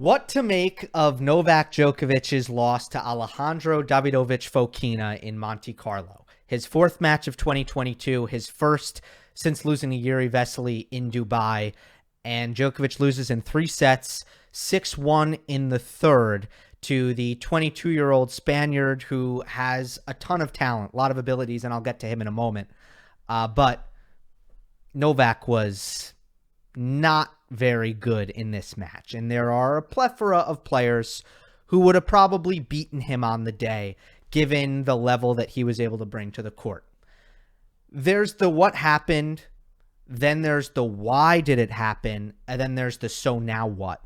What to make of Novak Djokovic's loss to Alejandro Davidovich Fokina in Monte Carlo? His fourth match of 2022, his first since losing to Yuri Vesely in Dubai, and Djokovic loses in 3 sets, 6-1 in the third to the 22-year-old Spaniard who has a ton of talent, a lot of abilities, and I'll get to him in a moment. But Novak was not very good in this match, and there are a plethora of players who would have probably beaten him on the day given the level that he was able to bring to the court. There's the what happened, then there's the why did it happen, and then there's the so now what.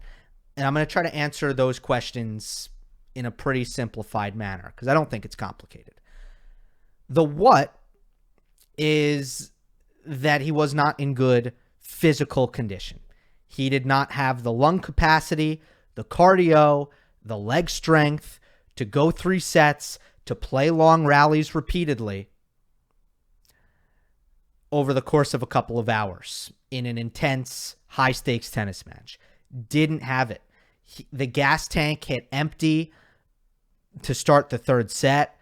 And I'm going to try to answer those questions in a pretty simplified manner because I don't think it's complicated. The what is that he was not in good physical condition. He did not have the lung capacity, the cardio, the leg strength to go 3 sets, to play long rallies repeatedly over the course of a couple of hours in an intense, high-stakes tennis match. Didn't have it. The gas tank hit empty to start the third set,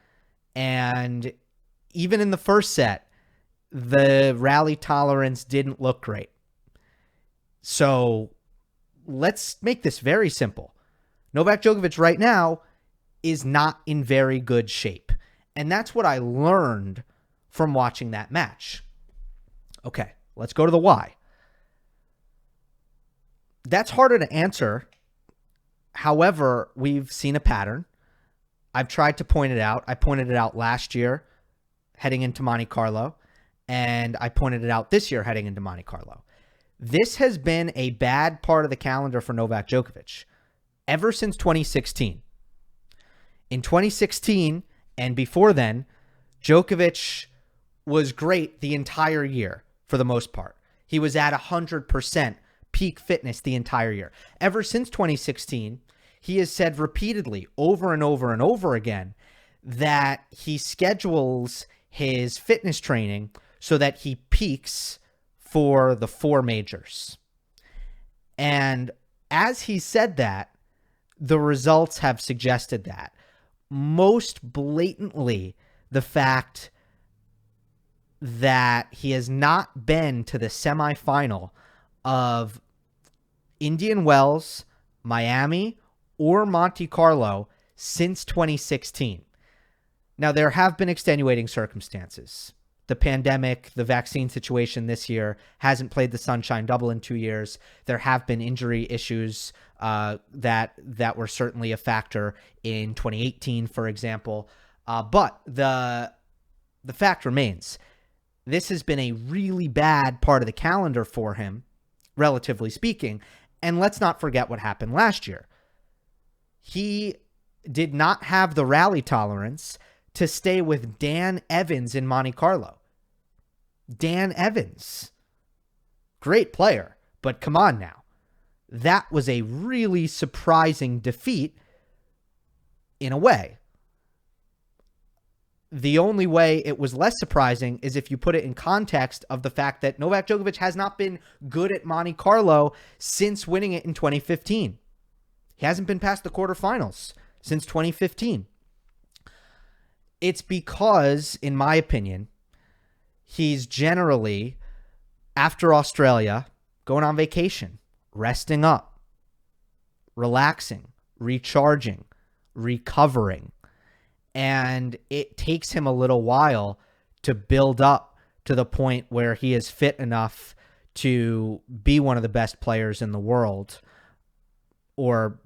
and even in the first set, the rally tolerance didn't look great. So let's make this very simple. Novak Djokovic right now is not in very good shape. And that's what I learned from watching that match. Okay, let's go to the why. That's harder to answer. However, we've seen a pattern. I've tried to point it out. I pointed it out last year heading into Monte Carlo, and I pointed it out this year heading into Monte Carlo. This has been a bad part of the calendar for Novak Djokovic ever since 2016. In 2016 and before then, Djokovic was great the entire year for the most part. He was at 100% peak fitness the entire year. Ever since 2016, he has said repeatedly over and over and over again that he schedules his fitness training so that he peaks for the 4 majors. And as he said that, the results have suggested that. Most blatantly, the fact that he has not been to the semifinal of Indian Wells, Miami, or Monte Carlo since 2016. Now, there have been extenuating circumstances. The pandemic, the vaccine situation this year, hasn't played the Sunshine Double in 2 years. There have been injury issues that were certainly a factor in 2018, for example. But the fact remains, this has been a really bad part of the calendar for him, relatively speaking. And let's not forget what happened last year. He did not have the rally tolerance to stay with Dan Evans in Monte Carlo. Dan Evans, great player, but come on now. That was a really surprising defeat in a way. The only way it was less surprising is if you put it in context of the fact that Novak Djokovic has not been good at Monte Carlo since winning it in 2015. He hasn't been past the quarterfinals since 2015. It's because, in my opinion, he's generally, after Australia, going on vacation, resting up, relaxing, recharging, recovering. And it takes him a little while to build up to the point where he is fit enough to be one of the best players in the world, or,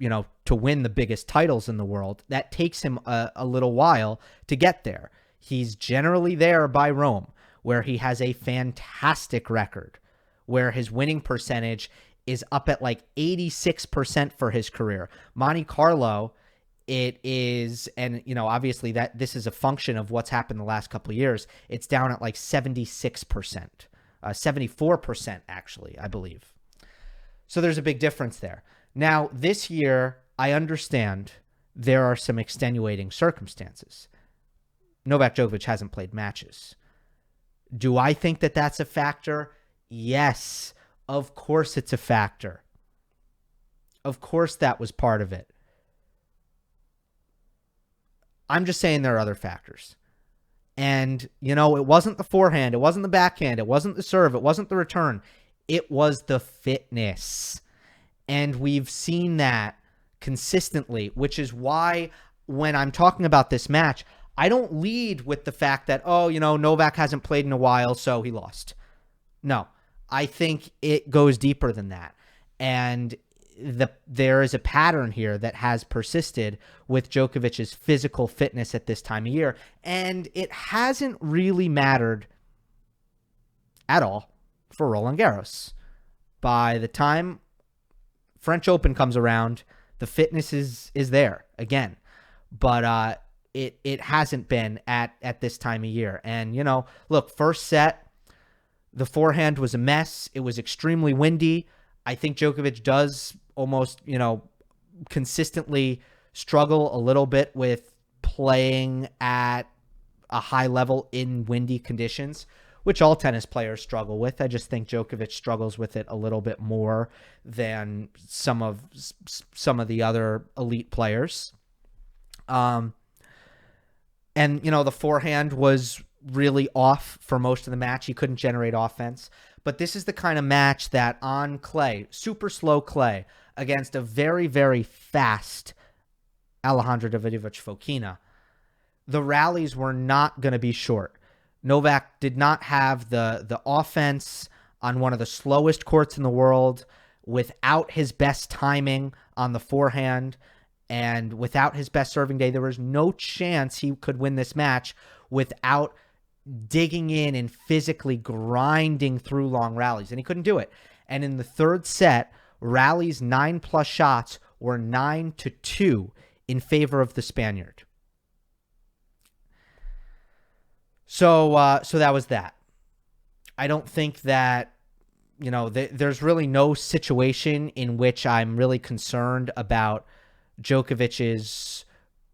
to win the biggest titles in the world. That takes him a little while to get there. He's generally there by Rome, where he has a fantastic record, where his winning percentage is up at like 86% for his career. Monte Carlo, it is, and obviously that this is a function of what's happened the last couple of years. It's down at like 76%, 74% actually, I believe. So there's a big difference there. Now, this year, I understand there are some extenuating circumstances. Novak Djokovic hasn't played matches. Do I think that that's a factor? Yes, of course it's a factor. Of course that was part of it. I'm just saying there are other factors. And, it wasn't the forehand. It wasn't the backhand. It wasn't the serve. It wasn't the return. It was the fitness. And we've seen that consistently, which is why when I'm talking about this match, I don't lead with the fact that, Novak hasn't played in a while, so he lost. No, I think it goes deeper than that. And there is a pattern here that has persisted with Djokovic's physical fitness at this time of year, and it hasn't really mattered at all for Roland Garros. By the time French Open comes around, the fitness is there again, but it hasn't been at this time of year. And look, first set, the forehand was a mess. It was extremely windy. I think Djokovic does almost, consistently struggle a little bit with playing at a high level in windy conditions, which all tennis players struggle with. I just think Djokovic struggles with it a little bit more than some of the other elite players. And, the forehand was really off for most of the match. He couldn't generate offense. But this is the kind of match that on clay, super slow clay, against a very, very fast Alejandro Davidovich Fokina, the rallies were not going to be short. Novak did not have the offense on one of the slowest courts in the world, without his best timing on the forehand and without his best serving day. There was no chance he could win this match without digging in and physically grinding through long rallies, and he couldn't do it. And in the third set, rallies 9+ shots were 9-2 in favor of the Spaniard. So that was that. I don't think that, there's really no situation in which I'm really concerned about Djokovic's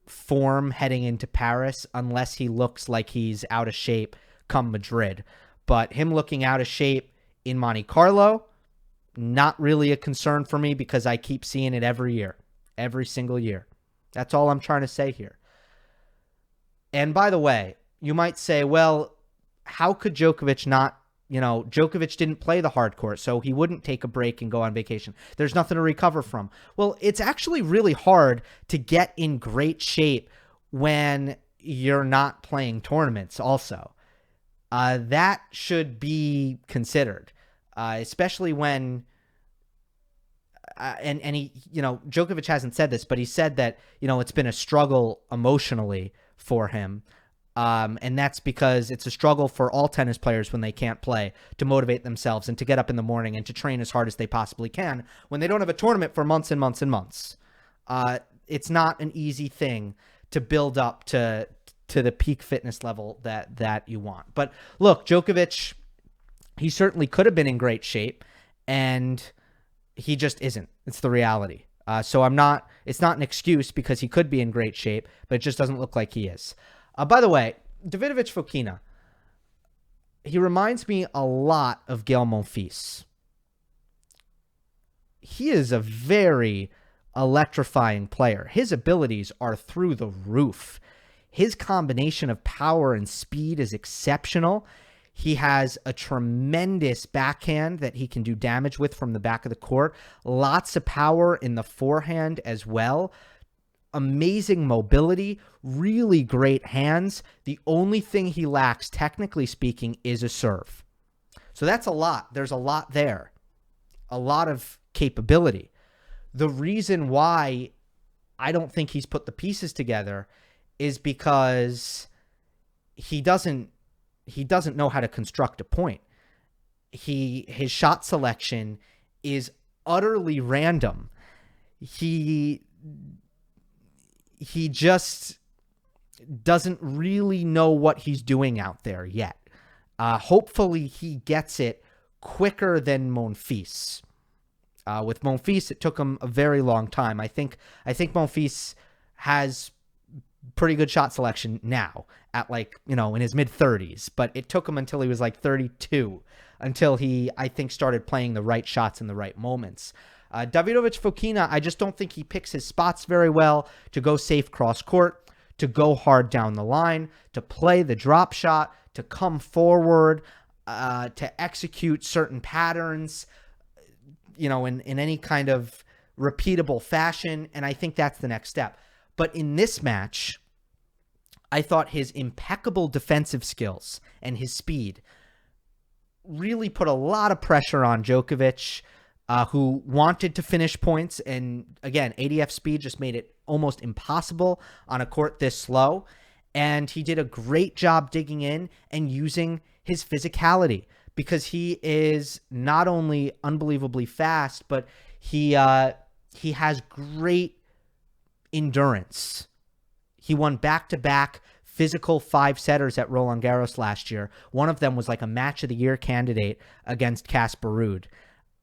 form heading into Paris unless he looks like he's out of shape come Madrid. But him looking out of shape in Monte Carlo, not really a concern for me because I keep seeing it every year, every single year. That's all I'm trying to say here. And by the way, you might say, well, how could Djokovic not, Djokovic didn't play the hard court, so he wouldn't take a break and go on vacation. There's nothing to recover from. Well, it's actually really hard to get in great shape when you're not playing tournaments also. That should be considered, especially when, and he, Djokovic hasn't said this, but he said that, it's been a struggle emotionally for him. And that's because it's a struggle for all tennis players when they can't play to motivate themselves and to get up in the morning and to train as hard as they possibly can when they don't have a tournament for months and months and months. It's not an easy thing to build up to the peak fitness level that you want. But look, Djokovic, he certainly could have been in great shape, and he just isn't. It's the reality. So it's not an excuse because he could be in great shape, but it just doesn't look like he is. By the way, Davidovich Fokina, he reminds me a lot of Gael Monfils. He is a very electrifying player. His abilities are through the roof. His combination of power and speed is exceptional. He has a tremendous backhand that he can do damage with from the back of the court. Lots of power in the forehand as well. Amazing mobility, really great hands. The only thing he lacks, technically speaking, is a serve. So that's a lot. There's a lot there. A lot of capability. The reason why I don't think he's put the pieces together is because he doesn't know how to construct a point. His shot selection is utterly random. He just doesn't really know what he's doing out there yet. Hopefully he gets it quicker than Monfils. With Monfils, it took him a very long time. I think Monfils has pretty good shot selection now at in his mid-30s, but it took him until he was 32 until he, I think, started playing the right shots in the right moments. Davidovich Fokina, I just don't think he picks his spots very well to go safe cross court, to go hard down the line, to play the drop shot, to come forward, to execute certain patterns, in any kind of repeatable fashion. And I think that's the next step. But in this match, I thought his impeccable defensive skills and his speed really put a lot of pressure on Djokovic, who wanted to finish points. And again, ADF speed just made it almost impossible on a court this slow. And he did a great job digging in and using his physicality, because he is not only unbelievably fast, but he has great endurance. He won back-to-back physical 5-setters at Roland Garros last year. One of them was like a match of the year candidate against Casper Ruud.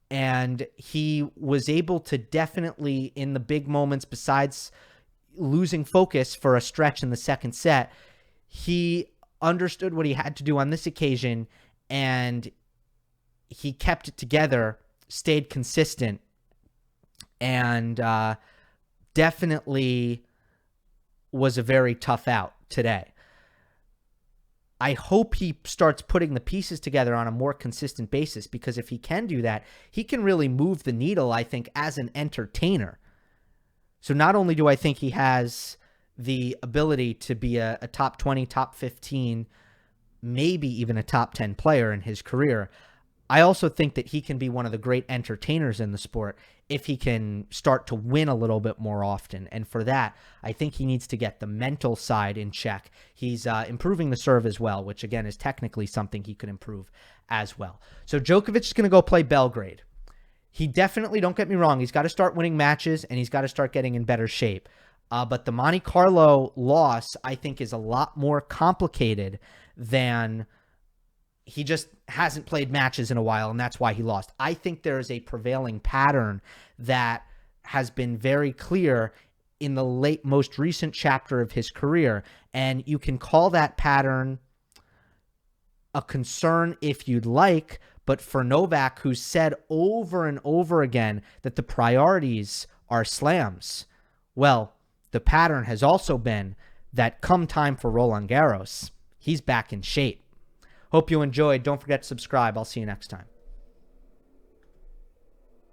And he was able to definitely, in the big moments, besides losing focus for a stretch in the second set, he understood what he had to do on this occasion, and he kept it together, stayed consistent, and definitely was a very tough out today. I hope he starts putting the pieces together on a more consistent basis, because if he can do that, he can really move the needle, I think, as an entertainer. So not only do I think he has the ability to be a top 20, top 15, maybe even a top 10 player in his career, I also think that he can be one of the great entertainers in the sport if he can start to win a little bit more often. And for that, I think he needs to get the mental side in check. He's improving the serve as well, which again is technically something he could improve as well. So Djokovic is going to go play Belgrade. He definitely, don't get me wrong, he's got to start winning matches and he's got to start getting in better shape. But the Monte Carlo loss, I think, is a lot more complicated than he just hasn't played matches in a while, and that's why he lost. I think there is a prevailing pattern that has been very clear in the most recent chapter of his career, and you can call that pattern a concern if you'd like, but for Novak, who's said over and over again that the priorities are slams, well, the pattern has also been that come time for Roland Garros, he's back in shape. Hope you enjoyed. Don't forget to subscribe. I'll see you next time.